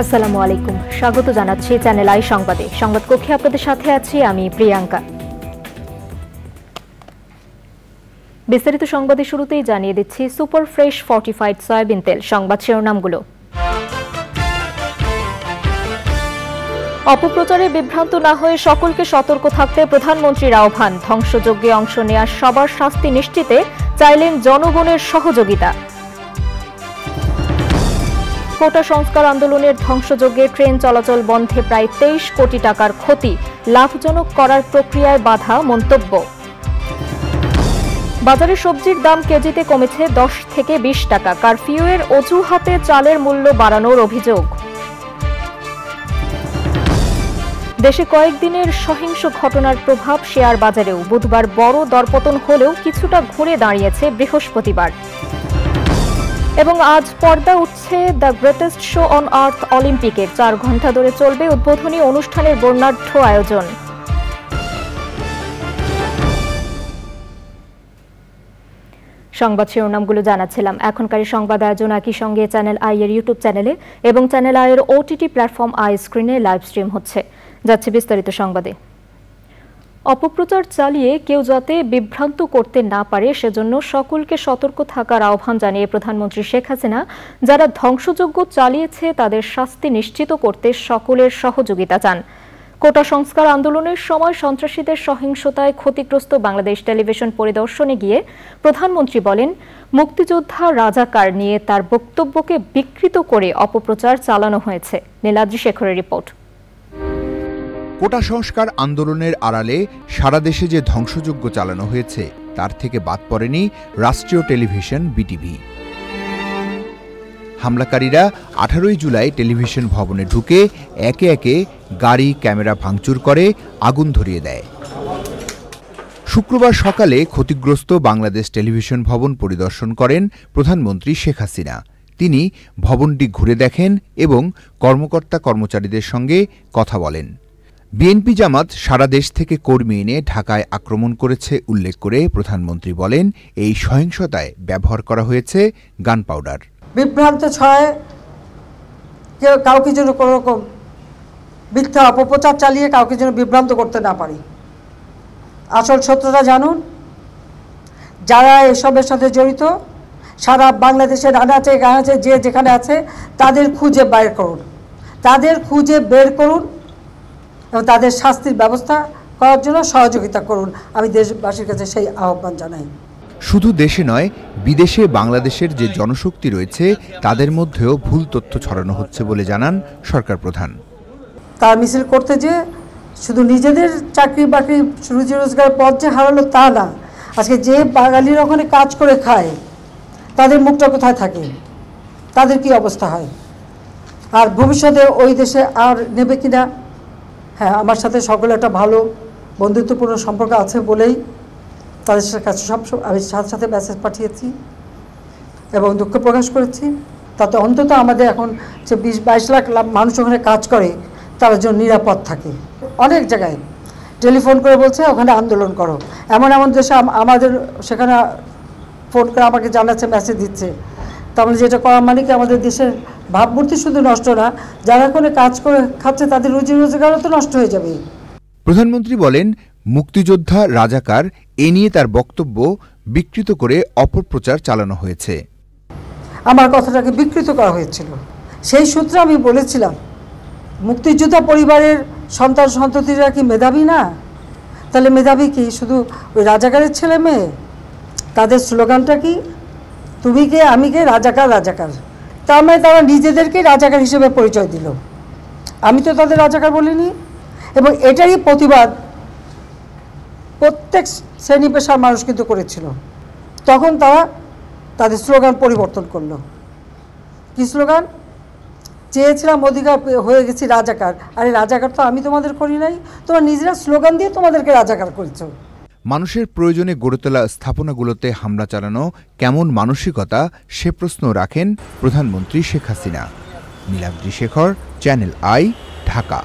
আসসালামু আলাইকুম, স্বাগত জানাচ্ছি চ্যানেল আই সংবাদে। সংবাদ কক্ষে আপনাদের সাথে আছি আমি প্রিয়াঙ্কা। বিস্তারিত সংবাদের শুরুতেই জানিয়ে দিচ্ছি সুপার ফ্রেশ ফর্টিফাইড সয়াবিন তেল। সংবাদ শিরোনামগুলো। অপপ্রচারে বিভ্রান্ত না হয়ে সকলকে সতর্ক থাকতে প্রধানমন্ত্রীর আহ্বান। ধ্বংসযজ্ঞে অংশ নেওয়া সবার শাস্তি নিশ্চিতে চাইলেন জনগণের সহযোগিতা। কোটা সংস্কার আন্দোলনের ধ্বংসযজ্ঞে ট্রেন চলাচল বন্ধে প্রায় 23 কোটি টাকার ক্ষতি, লাভজনক করার প্রক্রিয়ায় বাধা মন্তব্য। বাজারে সবজির দাম কেজিতে কমেছে 10 থেকে 20 টাকা, কারফিউয়ের অজুহাতে চালের মূল্য বাড়ানোর অভিযোগ। দেশে কয়েকদিনের সহিংস ঘটনার প্রভাব শেয়ার বাজারেও। বুধবার বড় দরপতন হলেও কিছুটা ঘুরে দাঁড়িয়েছে বৃহস্পতিবার। এবং আজ পর্দা উঠছে দ্য গ্রেটেস্ট শো অন আর্থ অলিম্পিকের। 4 ঘণ্টা ধরে চলবে উদ্বোধনী অনুষ্ঠানের বর্ণাঢ্য আয়োজন। সংবাদ শিরোনামগুলো জানাচ্ছিলাম। এখনকার সংবাদ আয়োজন একই সঙ্গে চ্যানেল আই এর ইউটিউব চ্যানেলে এবং চ্যানেল আই এর ওটিটি প্ল্যাটফর্ম আই স্ক্রিনে লাইভ স্ট্রিম হচ্ছে। যাচ্ছে বিস্তারিত সংবাদে। অপপ্রচার চালিয়ে কেউ যাতে বিভ্রান্ত করতে না পারে সেজন্য সকলকে সতর্ক থাকার আহ্বান জানিয়ে প্রধানমন্ত্রী শেখ হাসিনা যারা ধ্বংসযজ্ঞ চালিয়েছে তাদের শাস্তি নিশ্চিত করতে সকলের সহযোগিতা চান। কোটা সংস্কার আন্দোলনের সময় সন্ত্রাসীদের সহিংসতায় ক্ষতিগ্রস্ত বাংলাদেশ টেলিভিশন পরিদর্শনে গিয়ে প্রধানমন্ত্রী বলেন, মুক্তিযোদ্ধা রাজাকার নিয়ে তার বক্তব্যকে বিকৃত করে অপপ্রচার চালানো হয়েছে। নীলাদ্রি শেখরের রিপোর্ট। কোটা সংস্কার আন্দোলনের আড়ালে সারা দেশে যে ধ্বংসযজ্ঞ চালানো হয়েছে তার থেকে বাদ পড়েনি রাষ্ট্রীয় টেলিভিশন বিটিভি। হামলাকারীরা 18 জুলাই টেলিভিশন ভবনে ঢুকে একে একে গাড়ি ক্যামেরা ভাঙচুর করে আগুন ধরিয়ে দেয়। শুক্রবার সকালে ক্ষতিগ্রস্ত বাংলাদেশ টেলিভিশন ভবন পরিদর্শন করেন প্রধানমন্ত্রী শেখ হাসিনা। তিনি ভবনটি ঘুরে দেখেন এবং কর্মকর্তা কর্মচারীদের সঙ্গে কথা বলেন। বিএনপি জামাত সারা দেশ থেকে কর্মী এনে ঢাকায় আক্রমণ করেছে উল্লেখ করে প্রধানমন্ত্রী বলেন, এই সহিংসতায় ব্যবহার করা হয়েছে গান পাউডার। বিভ্রান্ত ছয় কেউ কাউকে যেন কোনো রকম মিথ্যা অপপ্রচার চালিয়ে কাউকে যেন বিভ্রান্ত করতে না পারি। আসল সত্যটা জানুন। যারা এসবের সাথে জড়িত সারা বাংলাদেশের আনাচে গানাচে যে যেখানে আছে তাদের খুঁজে বের করুন, এবং তাদের শাস্তির ব্যবস্থা করার জন্য সহযোগিতা করুন। আমি দেশবাসীর কাছে সেই আহ্বান জানাই। শুধু দেশে নয়, বিদেশে বাংলাদেশের যে জনশক্তি রয়েছে তাদের মধ্যেও ভুল তথ্য ছড়ানো হচ্ছে বলে জানান সরকার প্রধান। তার মিছিল করতে যে শুধু নিজেদের চাকরি বাকরি রুজি রোজগার পথ যে হারালো তা না, আজকে যে বাঙালির ওখানে কাজ করে খায় তাদের মুখটা কোথায় থাকে, তাদের কি অবস্থা হয়, আর ভবিষ্যতে ওই দেশে আর নেবে কিনা। হ্যাঁ, আমার সাথে সকলে একটা ভালো বন্ধুত্বপূর্ণ সম্পর্ক আছে বলেই তাদের কাছে আমি সাথে সাথে মেসেজ পাঠিয়েছি এবং দুঃখ প্রকাশ করেছি। তাতে অন্তত আমাদের এখন যে 20-22 লাখ মানুষ ওখানে কাজ করে তারা যেন নিরাপদ থাকে। অনেক জায়গায় টেলিফোন করে বলছে ওখানে আন্দোলন করো, এমন দেশে আমাদের সেখানে ফোন করে আমাকে জানাচ্ছে, মেসেজ দিচ্ছে। তাহলে যেটা করা মানে কি আমাদের দেশের ভাবমূর্তি শুধু নষ্ট না, যারা কোনো কাজ করে খাচ্ছে তাদের রুজি রোজগারও তো নষ্ট হয়ে যাবে। প্রধানমন্ত্রী বলেন, মুক্তিযোদ্ধা রাজাকার এ নিয়ে তার বক্তব্য বিকৃত করে অপপ্রচার চালানো হয়েছে। আমার কথাটাকে বিকৃত করা হয়েছিল। সেই সূত্রে আমি বলেছিলাম, মুক্তিযোদ্ধা পরিবারের সন্তান সন্ততিরা কি মেধাবী না? তাহলে মেধাবী কি শুধু ওই রাজাকারের ছেলে মেয়ে? তাদের স্লোগানটা কি? তুমি কে আমি কে, রাজাকার রাজাকার। তার মানে তারা নিজেদেরকে রাজাকার হিসেবে পরিচয় দিল। আমি তো তাদের রাজাকার বলিনি। এবং এটারই প্রতিবাদ প্রত্যেক শ্রেণী পেশার মানুষ কিন্তু করেছিল। তখন তারা তাদের স্লোগান পরিবর্তন করলো। কি স্লোগান? চেয়েছিলাম অধিকার, হয়ে গেছি রাজাকার। আরে রাজাকার তো আমি তোমাদের করি নাই, তোমরা নিজেরা স্লোগান দিয়ে তোমাদেরকে রাজাকার করেছ। মানুষের প্রয়োজনে গড়ে তোলা স্থাপনাগুলোতে হামলা চালানো কেমন মানসিকতা, সে প্রশ্ন রাখেন প্রধানমন্ত্রী শেখ হাসিনা। Niladri Shekhar, channel I, Dhaka.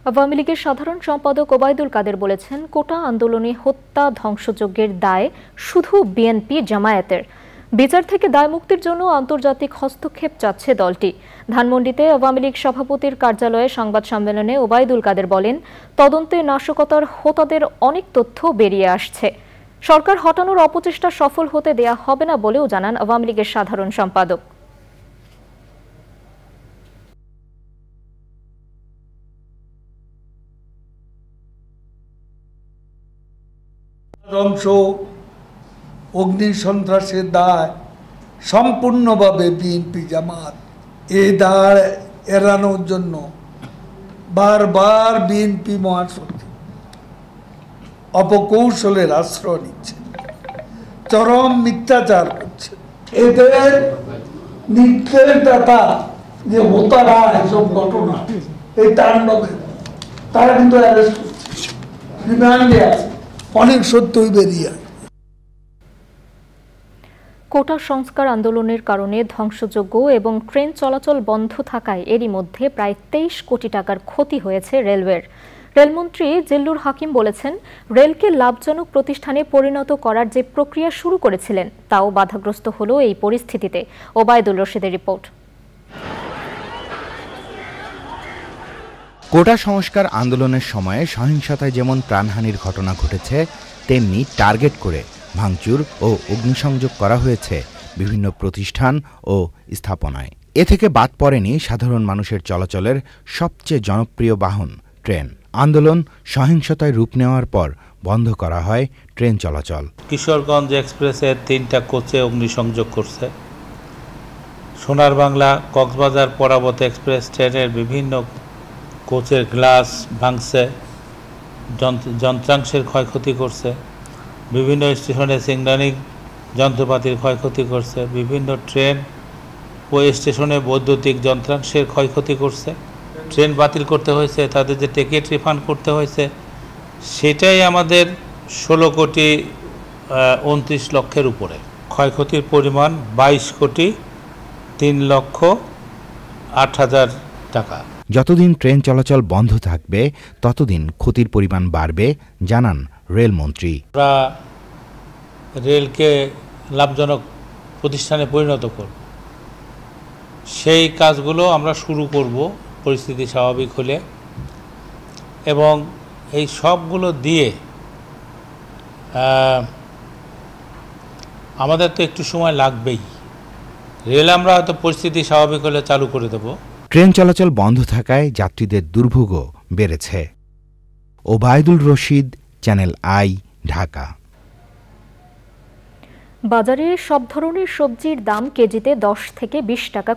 আওয়ামী লীগের সাধারণ সম্পাদক ওবায়দুল কাদের বলেছেন, কোটা আন্দোলনে হত্যা ধ্বংসযজ্ঞের দায় শুধু বিএনপি জামায়াতের। বিচার থেকে দায়মুক্তির জন্য আন্তর্জাতিক হস্তক্ষেপ চাচ্ছে দলটি। ধানমন্ডিতে আওয়ামী লীগ সভাপতির কার্যালয়ে সংবাদ সম্মেলনে ওবায়দুল কাদের বলেন, তদন্তে নাশকতার হোতাদের অনেক তথ্য বেরিয়ে আসছে। সরকার হটানোর অপচেষ্টা সফল হতে দেয়া হবে না বলেও জানান আওয়ামী লীগের সাধারণ সম্পাদক। অংশ অগ্নি সন্ত্রাসের দায় সম্পূর্ণভাবে বিএনপি জামাত এই দায় এড়ানোর জন্য বারবার বিএনপি মহাসচিব অপকৌশলের আশ্রয় নিচ্ছে, চরম মিথ্যাচার করছে। এদের নির্দেশদাতা যে হোতারা এসব ঘটনা এই তাণ্ডবে তারা কিন্তু অ্যারেস্ট করছে, রিমান্ডে আছে, অনেক সত্যই বেরিয়ে। কোটা সংস্কার আন্দোলনের কারণে ধ্বংসযজ্ঞ এবং ট্রেন চলাচল বন্ধ থাকায় এরই মধ্যে প্রায় 23 কোটি টাকার ক্ষতি হয়েছে রেলওয়ের। রেলমন্ত্রী জিল্লুর হাকিম বলেছেন, রেলকে লাভজনক প্রতিষ্ঠানে পরিণত করার যে প্রক্রিয়া শুরু করেছিলেন তাও বাধাগ্রস্ত হলো এই পরিস্থিতিতে। ওবায়দুল রশিদের রিপোর্ট। কোটা সংস্কার আন্দোলনের সময়ে সহিংসতায় যেমন প্রাণহানির ঘটনা ঘটেছে, তেমনি টার্গেট করে ভাঙচুর ও অগ্নিসংযোগ করা হয়েছে বিভিন্ন প্রতিষ্ঠান ও স্থাপনায়। এ থেকে বাদ পড়েনি সাধারণ মানুষের চলাচলের সবচেয়ে জনপ্রিয় বাহন ট্রেন। আন্দোলন সহিংসতায় রূপ নেওয়ার পর বন্ধ করা হয় ট্রেন চলাচল। কিশোরগঞ্জ এক্সপ্রেসের 3টা কোচে অগ্নিসংযোগ করছে। সোনার বাংলা কক্সবাজার পরাবত এক্সপ্রেস ট্রেনের বিভিন্ন কোচের গ্লাস ভাঙছে, যন্ত্রাংশের ক্ষয়ক্ষতি করছে, বিভিন্ন স্টেশনে সিগন্যালিং যন্ত্রপাতির ক্ষয়ক্ষতি করছে, বিভিন্ন ট্রেন ও স্টেশনে বৈদ্যুতিক যন্ত্রাংশের ক্ষয়ক্ষতি করছে। ট্রেন বাতিল করতে হয়েছে, তাদের যে টিকিট রিফান্ড করতে হয়েছে সেটাই আমাদের 16 কোটি 29 লক্ষের উপরে। ক্ষয়ক্ষতির পরিমাণ 22 কোটি 3 লক্ষ 8 হাজার টাকা। যতদিন ট্রেন চলাচল বন্ধ থাকবে ততদিন ক্ষতির পরিমাণ বাড়বে, জানান রেলমন্ত্রী। আমরা রেলকে লাভজনক প্রতিষ্ঠানে পরিণত করব, সেই কাজগুলো আমরা শুরু করব পরিস্থিতি স্বাভাবিক হলে, এবং এই সবগুলো দিয়ে আমাদের তো একটু সময় লাগবেই। রেল আমরা হয়তো পরিস্থিতি স্বাভাবিক হলে চালু করে দেব। ট্রেন চলাচল বন্ধ থাকায় যাত্রীদের দুর্ভোগও বেড়েছে। Obaidul Rashid, channel I, Dhaka. বাজারে সব ধরনের সবজির দাম কেজিতে 10 থেকে 20 টাকা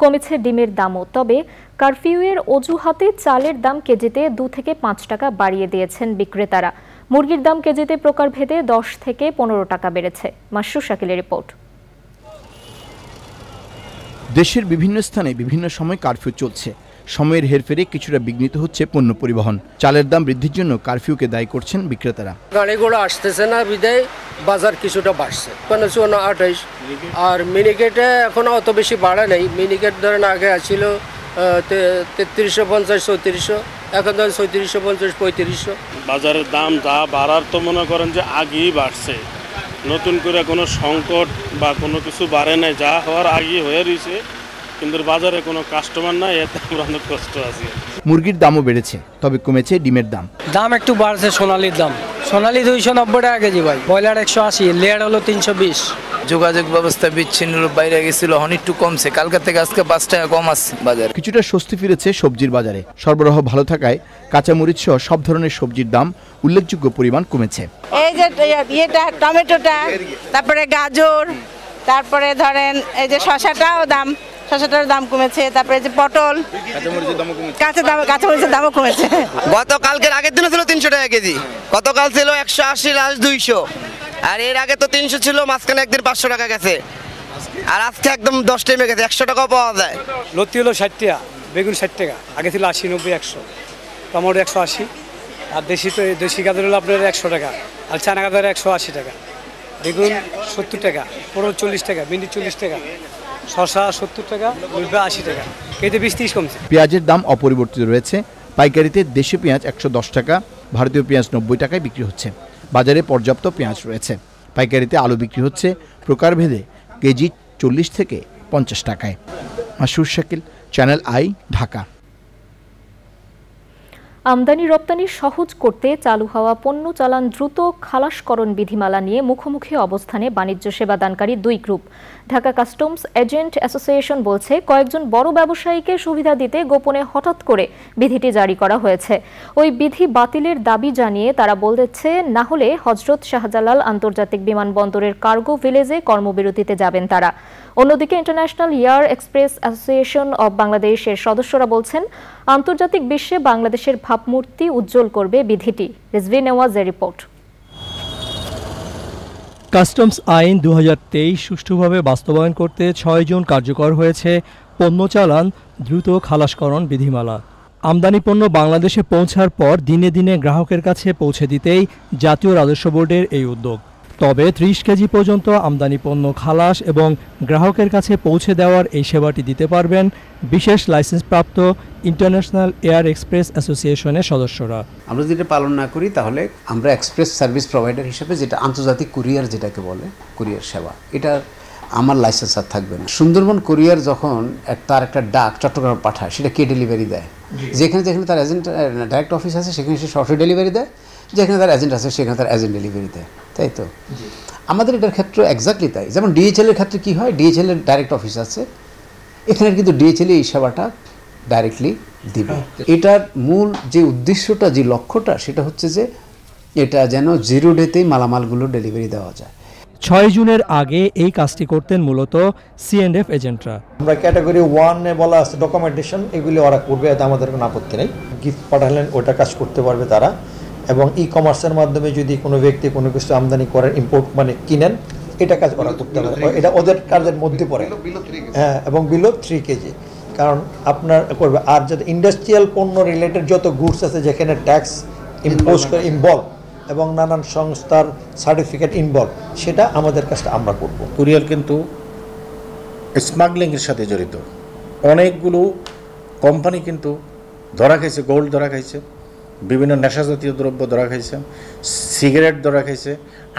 কমেছে ডিমের দামও। তবে কারফিউয়ের অজুহাতে চালের দাম কেজিতে 2 থেকে 5 টাকা বাড়িয়ে দিয়েছেন বিক্রেতারা। মুরগির দাম কেজিতে প্রকারভেদে 10 থেকে 15 টাকা বেড়েছে। মাসরুর শাকিলের রিপোর্ট। দেশের বিভিন্ন স্থানে বিভিন্ন সময় কারফিউ চলছে। সময়ের হেরফেরে কিছুটা বিঘ্নিত হচ্ছে পণ্য পরিবহন। চালের দাম বৃদ্ধির জন্য কারফিউকে দায়ী করছেন বিক্রেতারা। গাড়িগুলো আসতেছে না বিদায় বাজার কিছুটা বাড়ছে, 28। আর মিনিকেটে এখনো অত বেশি বাড়ে নেই। মিনিকেট ধরেন আগে ছিল 3350 3400, এখন ধরেন 3650 3500। বাজারের দাম যা বাড়ার তো মনে করেন যে আগেই বাড়ছে, নতুন করে কোনো সংকট বা কোনো কিছু বাড়ে নাই, যা হওয়ার আগেই হয়ে রয়েছে, কিন্তু বাজারে কোনো কাস্টমার নাই, এতে আমরা অনেক কষ্ট আছি। মুরগির দামও বেড়েছে, তবে কমেছে ডিমের দাম। দাম একটু বাড়ছে সোনালির দাম। সোনালি 290 টাকা কেজি ভাই, ব্রয়লার 180, লেয়ার হলো 320। যোগাযোগ ব্যবস্থা বিচ্ছিন্ন বাইরে গেছিল, একটু কমছে, কালকে থেকে আজকে 5 টাকা কম আছে বাজারে। কিছুটা স্বস্তি ফিরেছে সবজির বাজারে। সরবরাহ ভালো থাকায় কাঁচামরিচ সহ সব ধরনের সবজির দাম উল্লেখযোগ্য পরিমাণ কমেছে। এই যে এটা টমেটোটা, তারপরে গাজর, তারপরে ধরেন এই যে শসাটার দাম কমেছে, তারপরে যে পটল, কাঁচামরিচের দামও কমেছে। গতকালকের আগের দিনে ছিল 300 টাকা কেজি, গতকাল ছিল 180, লাস্ট 200, আর এর আগে তো 300 ছিল, মাঝখানে একদিন 500 টাকা গেছে, আর আজকে একদম 10 টাইমে গেছে, 100 টাকাও পাওয়া যায়। লতি হলো 60 টাকা, বেগুন 60 টাকা, আগে ছিল 80, 90, 100, টমেটো 180, আর দেশি গাজর হলো আপনার 100 টাকা, আর চানা গাজর 180 টাকা, বেগুন 70 টাকা, পটল 40 টাকা, ভেন্ডি 40 টাকা, শসা 70 টাকা, মুরগি 80 টাকা, কেজিতে 20-30 কমছে। পেঁয়াজের দাম অপরিবর্তিত রয়েছে। পাইকারিতে দেশি পেঁয়াজ 110 টাকা, ভারতীয় পেঁয়াজ 90 টাকায় বিক্রি হচ্ছে। বাজারে পর্যাপ্ত পেঁয়াজ রয়েছে। পাইকারিতে আলু বিক্রি হচ্ছে প্রকারভেদে কেজি 40 থেকে 50 টাকায়। মাসুর শাকিল, চ্যানেল আই, ঢাকা। আমদানি রপ্তানি সহজ করতে চালু হওয়া পণ্য চালান দ্রুত খালাসকরণ বিধিমালা নিয়ে মুখোমুখি অবস্থানে বাণিজ্য সেবাদানকারী দুই group. Dhaka customs agent association বলছে, কয়েকজন বড় ব্যবসায়ীকে সুবিধা দিতে গোপনে হঠাৎ করে বিধিটি জারি করা হয়েছে। ওই বিধি বাতিলের দাবি জানিয়ে তারা বলছে, না হলে হযরত শাহজালাল আন্তর্জাতিক বিমানবন্দরের কার্গো ভিলেজে কর্মবিরতিতে যাবেন তারা। অন্যদিকে international air express association of বাংলাদেশের সদস্যরা বলছেন, আন্তর্জাতিক বিশ্বে বাংলাদেশের ভাবমূর্তি উজ্জ্বল করবে বিধিটি। রিজভি নেওয়াজের রিপোর্ট। কাস্টমস আইন 2023 সুষ্ঠুভাবে বাস্তবায়ন করতে 6 জুন কার্যকর হয়েছে পণ্য চালান দ্রুত খালাসকরণ বিধিমালা। আমদানি পণ্য বাংলাদেশে পৌঁছার পর দিনে দিনে গ্রাহকের কাছে পৌঁছে দিতেই জাতীয় রাজস্ব বোর্ডের এই উদ্যোগ। তবে 30 কেজি পর্যন্ত আমদানি পণ্য খালাস এবং গ্রাহকের কাছে পৌঁছে দেওয়ার এই সেবাটি দিতে পারবেন বিশেষ লাইসেন্সপ্রাপ্ত ইন্টারন্যাশনাল এয়ার এক্সপ্রেস অ্যাসোসিয়েশনের সদস্যরা। আমরা যেটা পালন না করি তাহলে আমরা এক্সপ্রেস সার্ভিস প্রোভাইডার হিসেবে, যেটা আন্তর্জাতিক কুরিয়ার যেটাকে বলে, কুরিয়ার সেবা, এটা আমার লাইসেন্স আর থাকবে না। সুন্দরবন কুরিয়ার যখন তার একটা ডাক চট্টগ্রাম পাঠায়, সেটা কে ডেলিভারি দেয়? যেখানে যেখানে তার এজেন্ট ডাইরেক্ট অফিস আছে সেখানে সে সরাসরি ডেলিভারি দেয়, যেখানে তার এজেন্ট আছে সেখানে তার এজেন্ট ডেলিভারি দেয়, তাই তো? আমাদের এটার ক্ষেত্রে এক্স্যাক্টলি তাই। যেমন ডিএইচএল এর ক্ষেত্রে কী হয়, ডিএইচএল এর ডাইরেক্ট অফিস আছে, এখানে কিন্তু ডিএইচএল এই সেবাটা ডাইরেক্টলি দিবে। এটার মূল যে উদ্দেশ্যটা, যে লক্ষ্যটা, সেটা হচ্ছে যে এটা যেন 0 ডেতেই মালামালগুলো ডেলিভারি দেওয়া যায়। 6 জুনের আগে এই কাজটি করতেন মূলত সিএনএফ এজেন্টরা। আমরা ক্যাটাগরি 1 এ বলা আছে ডকুমেন্টেশন, এগুলি ওরা করবে, এতে আমাদের কোনো আপত্তি নেই। গিফট পাঠালেন, ওটা কাজ করতে পারবে তারা। এবং ই কমার্সের মাধ্যমে যদি কোনো ব্যক্তি কোনো কিছু আমদানি করেন, ইম্পোর্ট মানে কিনেন, এটা কাজ ওরা করতে পারে, এটা ওদের কাজের মধ্যে পড়ে। হ্যাঁ, এবং বিলো 3 কেজি, কারণ আপনার করবে। আর যাতে ইন্ডাস্ট্রিয়াল পণ্য রিলেটেড যত গুডস আছে যেখানে ট্যাক্স ইম্পোজ করে ইনভলভ এবং নানান সংস্থার সার্টিফিকেট ইনভলভ, সেটা আমাদের কাজটা আমরা করব। কুরিয়ার কিন্তু স্মাগলিংয়ের সাথে জড়িত। অনেকগুলো কোম্পানি কিন্তু ধরা খাইছে, গোল্ড ধরা খাইছে, বিভিন্ন নেশাজাতীয় দ্রব্য ধরা খাইছে, সিগারেট ধরা খাইছে,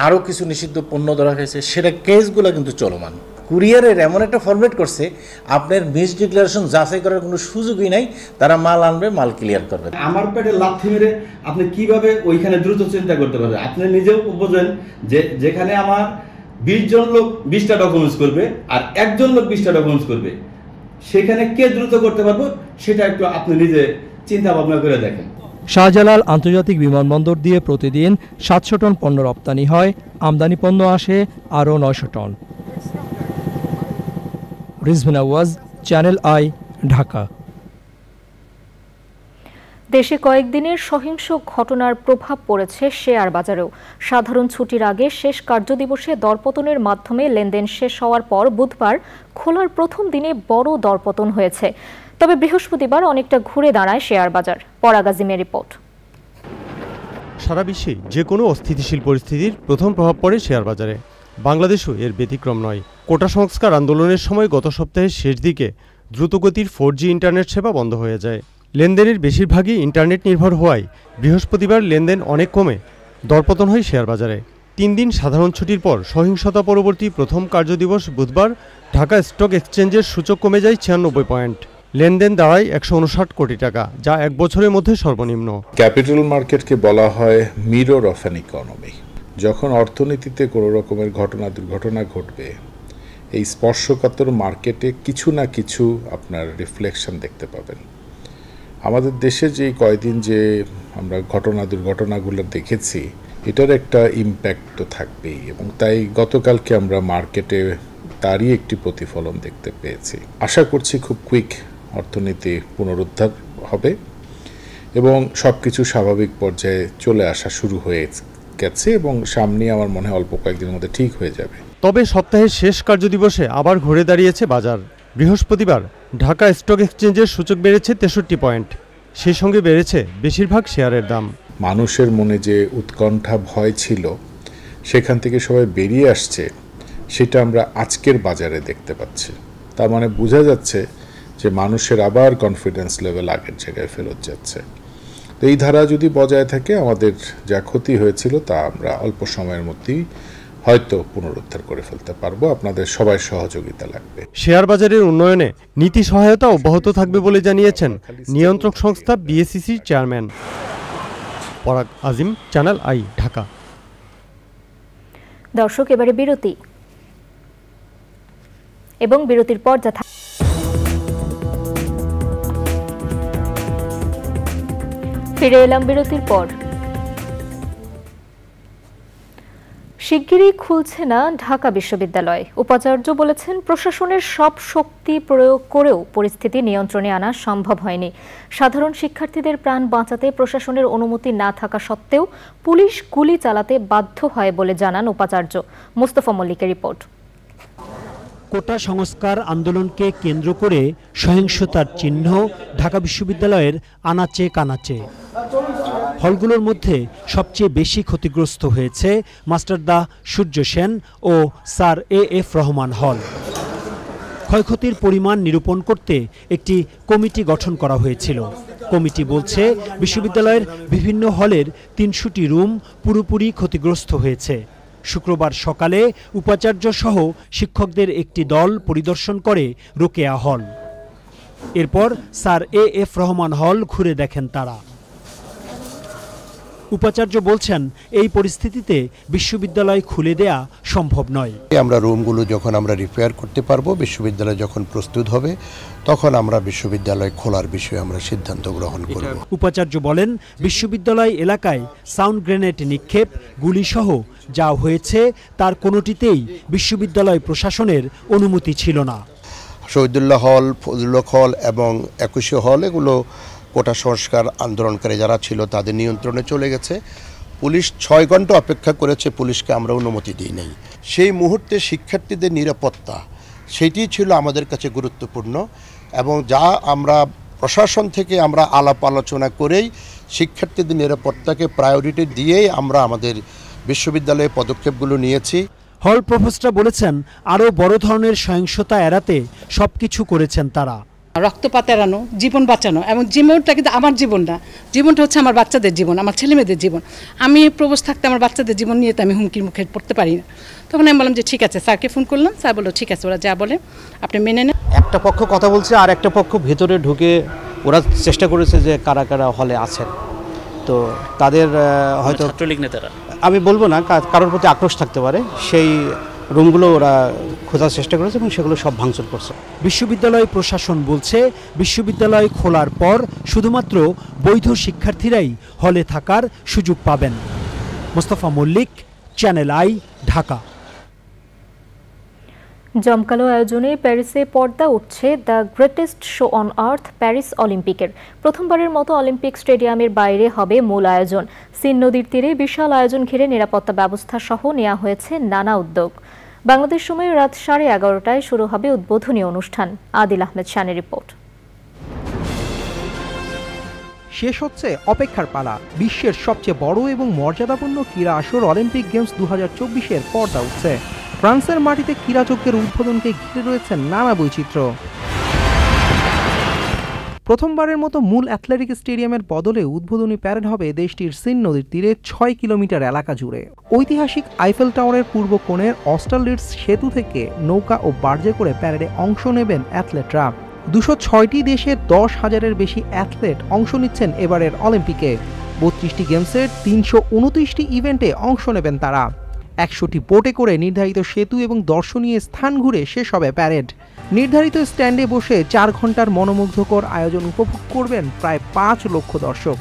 আরও কিছু নিষিদ্ধ পণ্য ধরা খাইছে। সেটা কেসগুলো কিন্তু চলমান। কুরিয়ারের এমন একটা ফরম্যাট করছে, আপনার মিস ডিক্লারেশন যাচাই করার কোনো সুযোগই নাই। তারা মাল আনবে, মাল ক্লিয়ার করবে। আমার পেটে লাথি মেরে আপনি কিভাবে ওইখানে দ্রুত চিন্তা করতে পারবেন? আপনি নিজেও বোঝেন যে যেখানে আমার 20 জন লোক 20টা ডকুমেন্টস করবে আর একজন লোক 20টা ডকুমেন্টস করবে, সেখানে কে দ্রুত করতে পারবো সেটা একটু আপনি নিজে চিন্তা ভাবনা করে দেখেন। শাহজালাল আন্তর্জাতিক বিমানবন্দর দিয়ে প্রতিদিন 700 টন পণ্য রপ্তানি হয়, আমদানি পণ্য আসে আরও 900 টন। Rizvi Newaz, channel I, Dhaka. দেশে কয়েকদিনের সহিংস ঘটনার প্রভাব পড়েছে শেয়ার বাজারেও। সাধারণ ছুটির আগে শেষ কার্যদিবসে দরপতনের মাধ্যমে লেনদেন শেষ হওয়ার পর বুধবার খোলার প্রথম দিনে বড় দরপতন হয়েছে। তবে বৃহস্পতিবার অনেকটা ঘুরে দাঁড়ায় শেয়ার বাজার। পরাগাজিমের রিপোর্ট। সারা বিশ্বে যে কোনো অস্থিতিশীল পরিস্থিতির প্রথম প্রভাব পড়ে শেয়ার বাজারে। বাংলাদেশও এর ব্যতিক্রম নয়। কোটা সংস্কার আন্দোলনের সময় গত সপ্তাহের শেষ দিকে দ্রুতগতির 4G ইন্টারনেট সেবা বন্ধ হয়ে যায়। লেনদেনের বেশিরভাগই ইন্টারনেট নির্ভর হওয়ায় বৃহস্পতিবার লেনদেন অনেক কমে দরপতন হয় শেয়ার বাজারে। 3 দিন সাধারণ ছুটির পর সহিংসতা পরবর্তী প্রথম কার্যদিবস বুধবার ঢাকা স্টক এক্সচেঞ্জের সূচক কমে যায় 96 পয়েন্ট। লেনদেন দাঁড়ায় 159 কোটি টাকা, যা 1 বছরের মধ্যে সর্বনিম্ন। ক্যাপিটাল মার্কেটকে বলা হয় মিরর অফ অ্যান ইকোনমি। যখন অর্থনীতিতে কোনো রকমের দুর্ঘটনা ঘটবে, এই স্পর্শকাতর মার্কেটে কিছু না কিছু আপনার রিফ্লেকশন দেখতে পাবেন। আমাদের দেশে যে কয়দিন যে আমরা দুর্ঘটনাগুলো দেখেছি, এটার একটা ইম্প্যাক্ট তো থাকবেই, এবং তাই গতকালকে আমরা মার্কেটে তারই একটি প্রতিফলন দেখতে পেয়েছি। আশা করছি খুব কুইক অর্থনীতি পুনরুদ্ধার হবে এবং সব কিছু স্বাভাবিক পর্যায়ে চলে আসা শুরু হয়ে গেছে, এবং সামনে আমার মনে হয় অল্প কয়েকদিনের মধ্যে ঠিক হয়ে যাবে। তবে সপ্তাহের শেষ কার্যদিবসে আবার ঘুরে দাঁড়িয়েছে বাজার। বৃহস্পতিবার ঢাকা স্টক এক্সচেঞ্জের সূচক বেড়েছে 63 পয়েন্ট। সেই সঙ্গে বেড়েছে বেশিরভাগ শেয়ারের দাম। মানুষের মনে যে উৎকণ্ঠা, ভয় ছিল, সেখান থেকে সবাই বেরিয়ে আসছে, সেটা আমরা আজকের বাজারে দেখতে পাচ্ছি। তার মানে বোঝা যাচ্ছে যে মানুষের আবার কনফিডেন্স লেভেল আগের জায়গায় ফেরত যাচ্ছে। তো এই ধারা যদি বজায় থাকে, আমাদের যা ক্ষতি হয়েছিল তা আমরা অল্প সময়ের মধ্যেই হয়তো পুনরুদ্ধার করে ফেলতে পারবো। আপনাদের সবাই সহযোগিতা লাগবে। শেয়ার বাজারের উন্নয়নে নীতি সহায়তা অব্যাহত থাকবে বলে জানিয়েছেন নিয়ন্ত্রক সংস্থা বিএসইসির চেয়ারম্যান পরাগ আজিম, চ্যানেল আই, ঢাকা। দর্শক, এবারে বিরতি এবং বিরতির পর যা ফিরে এলাম বিরতির পর। শিগগিরই খুলছে না ঢাকা বিশ্ববিদ্যালয়। উপাচার্য বলেছেন, প্রশাসনের সব শক্তি প্রয়োগ করেও পরিস্থিতি নিয়ন্ত্রণে আনা সম্ভব হয়নি। সাধারণ শিক্ষার্থীদের প্রাণ বাঁচাতে প্রশাসনের অনুমতি না থাকা সত্ত্বেও পুলিশ গুলি চালাতে বাধ্য হয় বলে জানান উপাচার্য। মোস্তফা মল্লিকের রিপোর্ট। কোটা সংস্কার আন্দোলনকে কেন্দ্র করে সহিংসতার চিহ্ন ঢাকা বিশ্ববিদ্যালয়ের আনাচে কানাচে। হলগুলোর মধ্যে সবচেয়ে বেশি ক্ষতিগ্রস্ত হয়েছে মাস্টারদা সূর্য সেন ও স্যার এএফ রহমান হল। ক্ষয়ক্ষতির পরিমাণ নিরূপণ করতে একটি কমিটি গঠন করা হয়েছিল। কমিটি বলছে, বিশ্ববিদ্যালয়ের বিভিন্ন হলের ৩০০টি রুম পুরোপুরি ক্ষতিগ্রস্ত হয়েছে। শুক্রবার সকালে উপাচার্য সহ শিক্ষকদের একটি দল পরিদর্শন করে রোকেয়া হল। এরপর স্যার এএফ রহমান হল ঘুরে দেখেন তারা। উপাচার্য বলছেন, এই পরিস্থিতিতে বিশ্ববিদ্যালয় খুলে দেয়া সম্ভব নয়। আমরা রুমগুলো যখন আমরা রিপেয়ার করতে পারবো, বিশ্ববিদ্যালয় যখন প্রস্তুত হবে, তখন আমরা বিশ্ববিদ্যালয় খোলার বিষয়ে আমরা সিদ্ধান্ত গ্রহণ করব। উপাচার্য বলেন, বিশ্ববিদ্যালয় এলাকায় সাউন্ড গ্রেনেড নিক্ষেপ, গুলিসহ যা হয়েছে তার কোনোটিতেই বিশ্ববিদ্যালয় প্রশাসনের অনুমতি ছিল না। শহীদুল্লাহ হল, ফজলুল হল এবং ২১ হল, এগুলো কোটা সংস্কার আন্দোলনকারী যারা ছিল তাদের নিয়ন্ত্রণে চলে গেছে। পুলিশ ৬ ঘন্টা অপেক্ষা করেছে, পুলিশকে আমরা অনুমতি দিই নাই। সেই মুহূর্তে শিক্ষার্থীদের নিরাপত্তা, সেটি ছিল আমাদের কাছে গুরুত্বপূর্ণ এবং যা আমরা প্রশাসন থেকে আমরা আলাপ আলোচনা করেই শিক্ষার্থীদের নিরাপত্তাকে প্রায়োরিটি দিয়েই আমরা আমাদের বিশ্ববিদ্যালয়ে পদক্ষেপগুলো নিয়েছি। হল প্রফেসর বলেছেন, আরও বড় ধরনের সহিংসতা এড়াতে সবকিছু করেছেন তারা। রক্তপাত এড়ানো, জীবন বাঁচানো, এবং জীবনটা কিন্তু আমার জীবন না, জীবনটা হচ্ছে আমার বাচ্চাদের জীবন, আমার ছেলেমেয়েদের জীবন। আমি প্রবোস থাকতে আমার বাচ্চাদের জীবন নিয়ে তো আমি হুমকির মুখে পড়তে পারি না। তখন আমি বললাম যে ঠিক আছে, স্যারকে ফোন করলাম, স্যার বললো ঠিক আছে, ওরা যা বলে আপনি মেনে নেন। একটা পক্ষ কথা বলছে আর একটা পক্ষ ভেতরে ঢুকে ওরা চেষ্টা করেছে যে কারা কারা হলে আছেন, তো তাদের হয়তো ছাত্রলীগ নেতারা, আমি বলবো না, কারোর প্রতি আক্রোশ থাকতে পারে, সেই রুমগুলো ওরা খোঁজার চেষ্টা করেছে এবং সেগুলো সব ভাঙচুর করছে। বিশ্ববিদ্যালয় প্রশাসন বলছে, বিশ্ববিদ্যালয় খোলার পর শুধুমাত্র বৈধ শিক্ষার্থীরাই হলে থাকার সুযোগ পাবেন। Mostafa Mallik, channel I, Dhaka. জমকালো আয়োজনে প্যারিসে পর্দা উঠছে the greatest show on earth Paris অলিম্পিকের। প্রথমবারের মতো অলিম্পিক স্টেডিয়ামের বাইরে হবে মূল আয়োজন। সিন নদীর তীরে বিশাল আয়োজন ঘিরে নিরাপত্তা ব্যবস্থা সহ নেওয়া হয়েছে নানা উদ্যোগ। বাংলাদেশ সময় রাত 11:30টায় শুরু হবে উদ্বোধনী অনুষ্ঠান। আদিল আহমেদ শানের রিপোর্ট। শেষ হচ্ছে অপেক্ষার পালা। বিশ্বের সবচেয়ে বড় এবং মর্যাদাপূর্ণ ক্রীড়া আসর অলিম্পিক গেমস 2024-এর পর্দা উঠছে। ফ্রান্সের মাটিতে ক্রীড়াযজ্ঞের উদ্বোধনকে ঘিরে রয়েছে নানা বৈচিত্র্য। প্রথমবারের মতো মূল অ্যাথলেটিক স্টেডিয়ামের বদলে উদ্বোধনী প্যারেড হবে দেশটির সিন নদীর তীরে 6 কিলোমিটার এলাকা জুড়ে। ঐতিহাসিক আইফেল টাওয়ারের পূর্ব কোণের অস্টারলিটস সেতু থেকে নৌকা ও বার্জে করে প্যারেডে অংশ নেবেন অ্যাথলেটরা। 206টি দেশের 10,000-এর বেশি অ্যাথলেট অংশ নিচ্ছেন এবারের অলিম্পিকে। 32টি গেমসের 329টি ইভেন্টে অংশ নেবেন তারা। 100টি বোটে করে নির্ধারিত সেতু এবং দর্শনীয় স্থান ঘুরে শেষ হবে প্যারেড। নির্ধারিত স্ট্যান্ডে বসে 4 ঘন্টার মনোমুগ্ধকর আয়োজন উপভোগ করবেন প্রায় 5 লক্ষ দর্শক।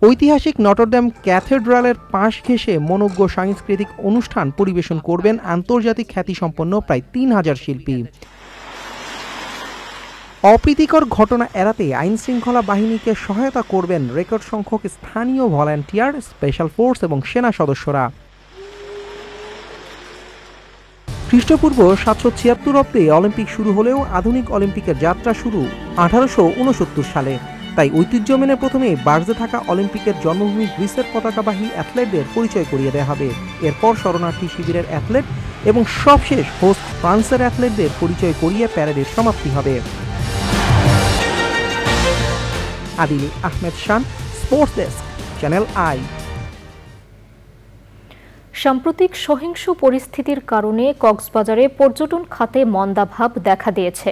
ঐতিহাসিক নটরডেম ক্যাথেড্রালের পাশ ঘেঁষে মনোজ্ঞ সাংস্কৃতিক অনুষ্ঠান পরিবেশন করবেন আন্তর্জাতিক খ্যাতিসম্পন্ন প্রায় 3000 শিল্পী। অপ্রীতিকর ঘটনা এড়াতে আইনশৃঙ্খলা বাহিনীকে সহায়তা করবেন রেকর্ড সংখ্যক স্থানীয় ভলান্টিয়ার, স্পেশাল ফোর্স এবং সেনা সদস্যরা। খ্রিস্টপূর্ব 776 অব্দে অলিম্পিক শুরু হলেও আধুনিক অলিম্পিকের যাত্রা শুরু 1869 সালে। তাই ঐতিহ্য মেনে প্রথমে বার্জে থাকা অলিম্পিকের জন্মভূমি গ্রিসের পতাকাবাহী অ্যাথলেটদের পরিচয় করিয়ে দেওয়া হবে। এরপর শরণার্থী শিবিরের অ্যাথলেট এবং সবশেষ হোস্ট ফ্রান্সের অ্যাথলেটদের পরিচয় করিয়ে প্যারেডের সমাপ্তি হবে। আদিল আহমেদ শান, স্পোর্টস ডেস্ক, চ্যানেল আই। সাম্প্রতিক সহিংস পরিস্থিতির কারণে কক্সবাজারে পর্যটন খাতে মন্দাভাব দেখা দিয়েছে।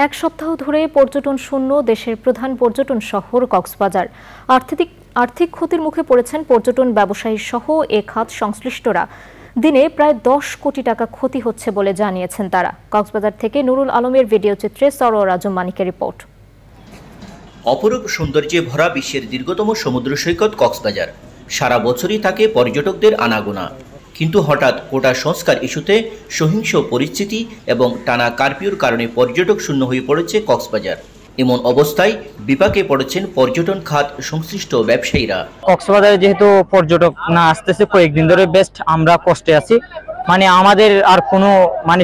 এক সপ্তাহ ধরে পর্যটন শূন্য দেশের প্রধান পর্যটন শহর কক্সবাজার। আর্থিক ক্ষতির মুখে পড়েছেন পর্যটন ব্যবসায়ী সহ এ খাত সংশ্লিষ্টরা। দিনে প্রায় 10 কোটি টাকা ক্ষতি হচ্ছে বলে জানিয়েছেন তারা। কক্সবাজার থেকে নুরুল আলমের ভিডিও চিত্রে সরোয়ার আজম মানিকের রিপোর্ট। অপরূপ সৌন্দর্যে ভরা বিশ্বের দীর্ঘতম সমুদ্র সৈকত কক্সবাজার। সারা বছরই থাকে পর্যটকদের আনাগোনা, কিন্তু হঠাৎ কোটা সংস্কার ইস্যুতে সহিংস পরিস্থিতি এবং টানা কারফিউর কারণে পর্যটক শূন্য হয়ে পড়েছে কক্সবাজার। এমন অবস্থায় বিপাকে পড়েছেন পর্যটন খাত সংশ্লিষ্ট ব্যবসায়ীরা। কক্সবাজারে যেহেতু পর্যটক না আসতেছে কয়েকদিন ধরে, বেস্ট আমরা কষ্টে আছি, আমাদের আর কোনো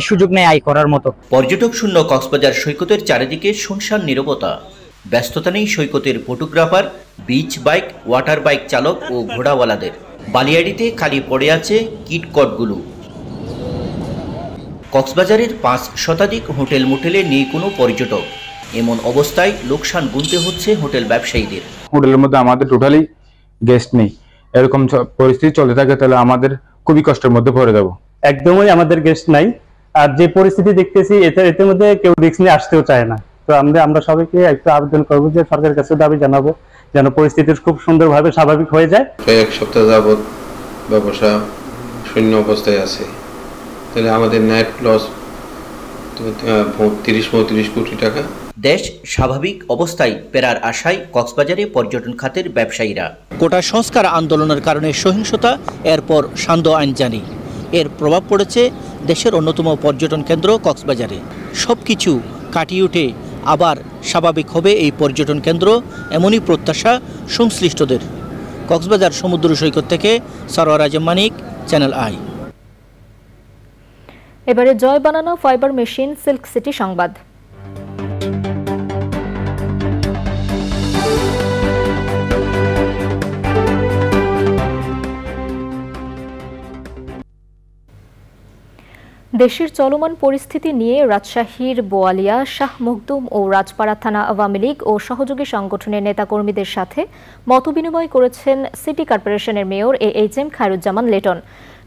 সুযোগ নেই আয় করার মতো। পর্যটক শূন্য কক্সবাজার সৈকতের চারিদিকে শুনশান নীরবতা। ব্যস্ততা নেই সৈকতের photographer, beach bike, water bike চালক ও ঘোড়াওয়ালাদের। বালিয়াড়িতে খালি পড়ে আছে কিটকটগুলো। কক্সবাজারের 5 শতাধিক হোটেল মোটেলে নেই কোনো পর্যটক। এমন অবস্থায় লোকসান গুনতে হচ্ছে হোটেল ব্যবসায়ীদের। হোটেলের মধ্যে আমাদের টোটালি গেস্ট নেই, এরকম পরিস্থিতি চলতে থাকে তাহলে আমাদের খুবই কষ্টের মধ্যে পড়ে যাব। একদমই আমাদের গেস্ট নাই, আর যে পরিস্থিতি দেখতেছি এতে মধ্যে কেউ রিস্ক নিয়ে আসতেও চায় না। তো আমরা সবাইকে একটু আবেদন করবো যে সরকারের কাছে দাবি জানাবো যেন পরিস্থিতি খুব সুন্দরভাবে স্বাভাবিক হয়ে যায়। এক সপ্তাহ যাবৎ ব্যবসা শূন্য অবস্থায় আছে, তাহলে আমাদের নেট লস 30-35 কোটি টাকা। দেশ স্বাভাবিক অবস্থায় ফেরার আশায় কক্সবাজারে পর্যটন খাতের ব্যবসায়ীরা। কোটা সংস্কার আন্দোলনের কারণে সহিংসতা, এরপর সান্ধ্য আইন জারি, এর প্রভাব পড়েছে দেশের অন্যতম পর্যটন কেন্দ্র কক্সবাজারে। সবকিছু কাটিয়ে উঠে আবার স্বাভাবিক হবে এই পর্যটন কেন্দ্র, এমনই প্রত্যাশা সংশ্লিষ্টদের। কক্সবাজার সমুদ্র সৈকত থেকে সরোয়ার আজম মানিক, চ্যানেল আই। এবারে জয় বানানো ফাইবার মেশিন সিল্ক সিটি সংবাদ। দেশের চলমান পরিস্থিতি নিয়ে রাজশাহীর বোয়ালিয়া, শাহ মখদুম ও রাজপাড়া থানা আওয়ামী লীগ ও সহযোগী সংগঠনের নেতাকর্মীদের সাথে মতবিনিময় করেছেন সিটি কর্পোরেশনের মেয়র AHM খায়রুজ্জামান লেটন।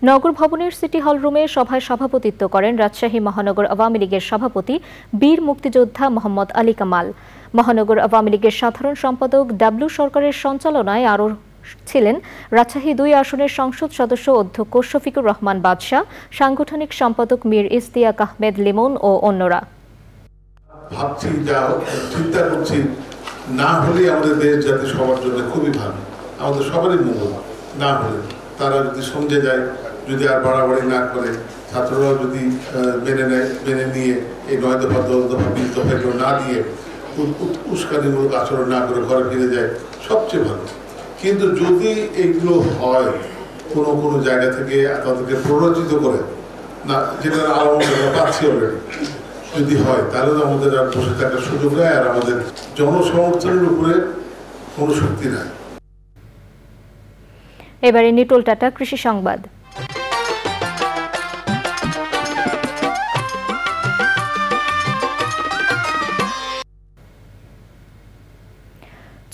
নগর ভবনের সিটি হল রুমে সভায় সভাপতিত্ব করেন রাজশাহী মহানগর আওয়ামী লীগের সভাপতি বীর মুক্তিযোদ্ধা মোহাম্মদ আলী কামাল। মহানগর আওয়ামী লীগের সাধারণ সম্পাদক ডাব্লু সরকারের সঞ্চালনায় আরও ছিলেন রাজশাহী 2 আসনের সংসদ সদস্য অধ্যক্ষ শফিকুর রহমান বাদশাহ, সাংগঠনিক সম্পাদক মীর ইস্তিয়াক আহমেদ লিমন ও অন্যরা। ভাবছি চিন্তা করছি না হলে আমাদের দেশ যাতে সবার জন্য খুবই ভালো, আমাদের সবারই মঙ্গল। না হলে তারা যদি সমঝে যায়, যদি আর বাড়াবাড়ি না করে, ছাত্ররা যদি মেনে নিয়ে এই 9 দফা 10 দফা 20 দফা এগুলো না দিয়ে উস্কানিমূলক আচরণ না করে ঘরে ফিরে যায়, সবচেয়ে ভালো। কিন্তু যদি এগুলো হয় কোনো জায়গা থেকে তাদেরকে প্ররোচিত করে না, যেটা আরো পাচ্ছি অলরেডি, যদি হয় তাহলে তো আমাদের আর বসে থাকার সুযোগ নেই, আর আমাদের জনসমর্থনের উপরে কোনো শক্তি নাই। এবারে নিটোল টাটা কৃষি সংবাদ।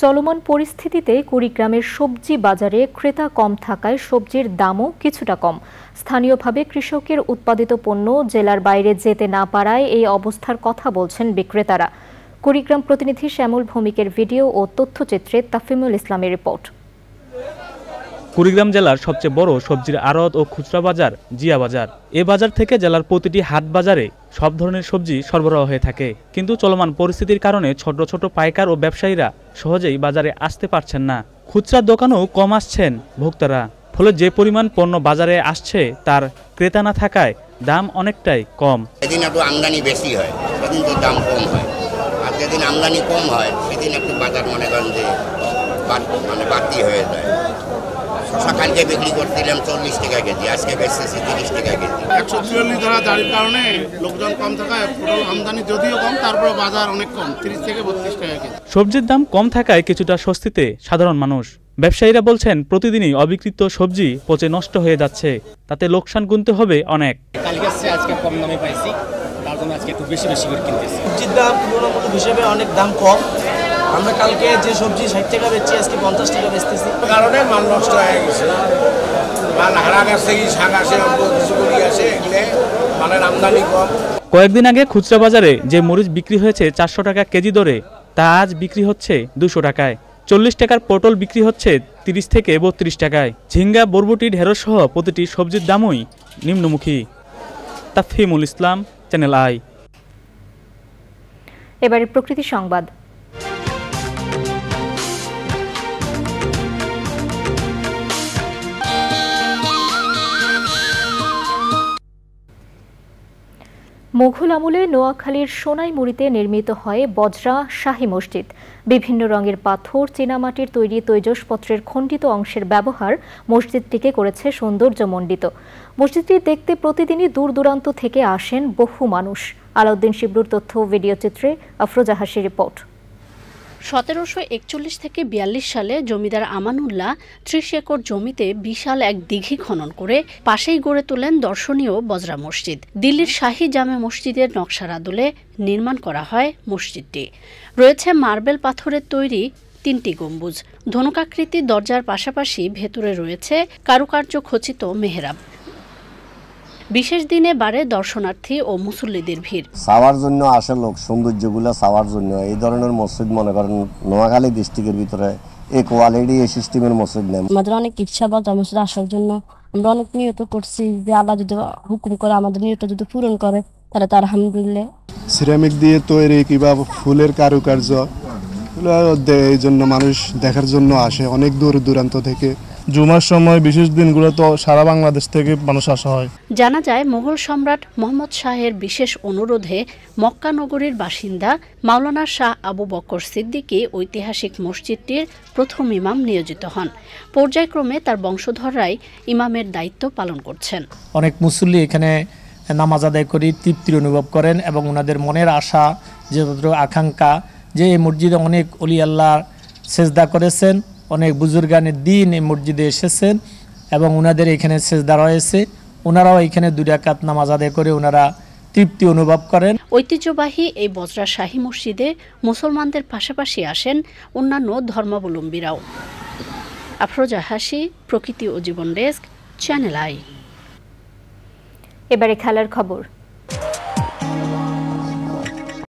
চলমান পরিস্থিতিতে কুড়িগ্রামের সবজি বাজারে ক্রেতা কম থাকায় সবজির দামও কিছুটা কম। স্থানীয়ভাবে কৃষকের উৎপাদিত পণ্য জেলার বাইরে যেতে না পারায় এই অবস্থার কথা বলছেন বিক্রেতারা। কুড়িগ্রাম প্রতিনিধি শ্যামল ভৌমিকের ভিডিও ও তথ্যচিত্রে তাফিমুল ইসলামের রিপোর্ট। কুড়িগ্রাম জেলার সবচেয়ে বড় সবজির আড়ত ও খুচরা বাজার জিয়া বাজার। এ বাজার থেকে জেলার প্রতিটি হাট বাজারে সব ধরনের সবজি সরবরাহ হয়ে থাকে, কিন্তু চলমান পরিস্থিতির কারণে ছোট ছোট পাইকার ও ব্যবসায়ীরা সহজেই বাজারে আসতে পারছেন না। খুচরা দোকানেও কম আসছেন ভোক্তারা, ফলে যে পরিমাণ পণ্য বাজারে আসছে তার ক্রেতা না থাকায় দাম অনেকটাই কম। সেদিন একটু আমদানি বেশি হয়, সেদিন তো দাম কম হয়, আর যেদিন আমদানি কম হয় সেদিন একটু বাজার মনে করেন যে বাড়তি হয়ে যায়। সকালকে বিক্রি করছিলাম 40 টাকা কেজি, আজকে বেচতেছি 30 টাকা কেজি। 144 ধরা দাঁড়ির কারণে লোকজন কম থাকায় পটল আমদানি যদিও কম, তারপরে বাজার অনেক কম, 30 থেকে 32 টাকা কেজি। সবজির দাম কম থাকায় কিছুটা স্বস্তিতে সাধারণ মানুষ। ব্যবসায়ীরা বলছেন প্রতিদিনই অবিকৃত সবজি পচে নষ্ট হয়ে যাচ্ছে, তাতে লোকসান গুনতে হবে অনেক। কালকে আজকে কম দামে পাইছি, তার জন্য আজকে একটু বেশি করে কিনতেছি। সবজির দাম তুলনামূলক হিসেবে অনেক দাম কম, আমরা কালকে যে সবজি 60 টাকা বেচছি আজকে 50 টাকা বেচতেছি, কারণে মাল নষ্ট হয়ে গেছে। মাল হারা গেছে, শাক আসে, কিছু করি আসে, এগুলো মালের আমদানি কম। কয়েকদিন আগে খুচরা বাজারে যে মরিচ বিক্রি হয়েছে 400 টাকা কেজি দরে, তা আজ বিক্রি হচ্ছে 200 টাকায়। 40 টাকার পটল বিক্রি হচ্ছে 30 থেকে 32 টাকায়। ঝিঙ্গা, বরবটি, ঢেঁড়স সহ প্রতিটি সবজির দামই নিম্নমুখী। তাফহিমুল ইসলাম, চ্যানেল আই। এবারে প্রকৃতি সংবাদ। মুঘল আমলে নোয়াখালীর সোনাইমুড়িতে নির্মিত হয় বজরা শাহী মসজিদ। বিভিন্ন রঙের পাথর, চীনামাটির তৈরি তৈজসপত্রের খণ্ডিত অংশের ব্যবহার মসজিদটিকে করেছে সৌন্দর্যমণ্ডিত। মসজিদটি দেখতে প্রতিদিনই দূর দূরান্ত থেকে আসেন বহু মানুষ। আলাউদ্দিন শিবলুর তথ্য, ভিডিও চিত্রে আফরোজা হাসির রিপোর্ট। 1741 থেকে 42 সালে জমিদার আমানুল্লাহ 30 একর জমিতে বিশাল এক দিঘি খনন করে পাশেই গড়ে তোলেন দর্শনীয় বজরা মসজিদ। দিল্লির শাহী জামে মসজিদের নকশার আদলে নির্মাণ করা হয় মসজিদটি। রয়েছে মার্বেল পাথরের তৈরি 3টি গম্বুজ, ধনুকাকৃতি দরজার পাশাপাশি ভেতরে রয়েছে কারুকার্য খচিত মেহরাব। বিশেষ দিনে বাড়ে দর্শনার্থী ও মুসল্লিদের ভিড়। সাওয়ার জন্য আসে লোক, সৌন্দর্যগুলো সাওয়ার জন্য এই ধরনের মসজিদ মনে করেন নোয়াখালী ডিস্ট্রিক্টের ভিতরে এই কোয়ালিটি এই সিস্টেমের মসজিদ নেই। আমাদের অনেক ইচ্ছা বলতে মসজিদ আসার জন্য আমরা অনেক নিয়ত করছি যে আল্লাহ যদি হুকুম করে আমাদের নিয়ত যদি পূরণ করে তাহলে তার আলহামদুলিল্লাহ। সিরামিক দিয়ে তৈরি কিংবা ফুলের কারুকার্য এই জন্য মানুষ দেখার জন্য আসে অনেক দূর দূরান্ত থেকে। জুমার সময় বিশেষ দিনগুলো তো সারা বাংলাদেশ থেকে মানুষ আসা হয়। জানা যায় মোগল সম্রাট মোহাম্মদ শাহের বিশেষ অনুরোধে মক্কা নগরীর বাসিন্দা মাওলানা শাহ আবু বকর সিদ্দিকী ঐতিহাসিক মসজিদটির প্রথম ইমাম নিয়োজিত হন। পর্যায়ক্রমে তার বংশধররাই ইমামের দায়িত্ব পালন করছেন। অনেক মুসল্লি এখানে নামাজ আদায় করে তৃপ্তি অনুভব করেন এবং ওনাদের মনের আশা যে আকাঙ্ক্ষা যে এই মসজিদে অনেক ওলি আল্লাহ সেজদা করেছেন, অনেক বুজুর্গানের দিন এই মসজিদে এসেছেন এবং ওনাদের এখানে সেজদা রয়েছে, ওনারাও এখানে 2 রাকাত নামাজ আদায় করে ওনারা তৃপ্তি অনুভব করেন। ঐতিহ্যবাহী এই বজরা শাহী মসজিদে মুসলমানদের পাশাপাশি আসেন অন্যান্য ধর্মাবলম্বীরাও। আফরোজা হাসি, প্রকৃতি ও জীবন ডেস্ক, চ্যানেল আই। এবারে খেলার খবর।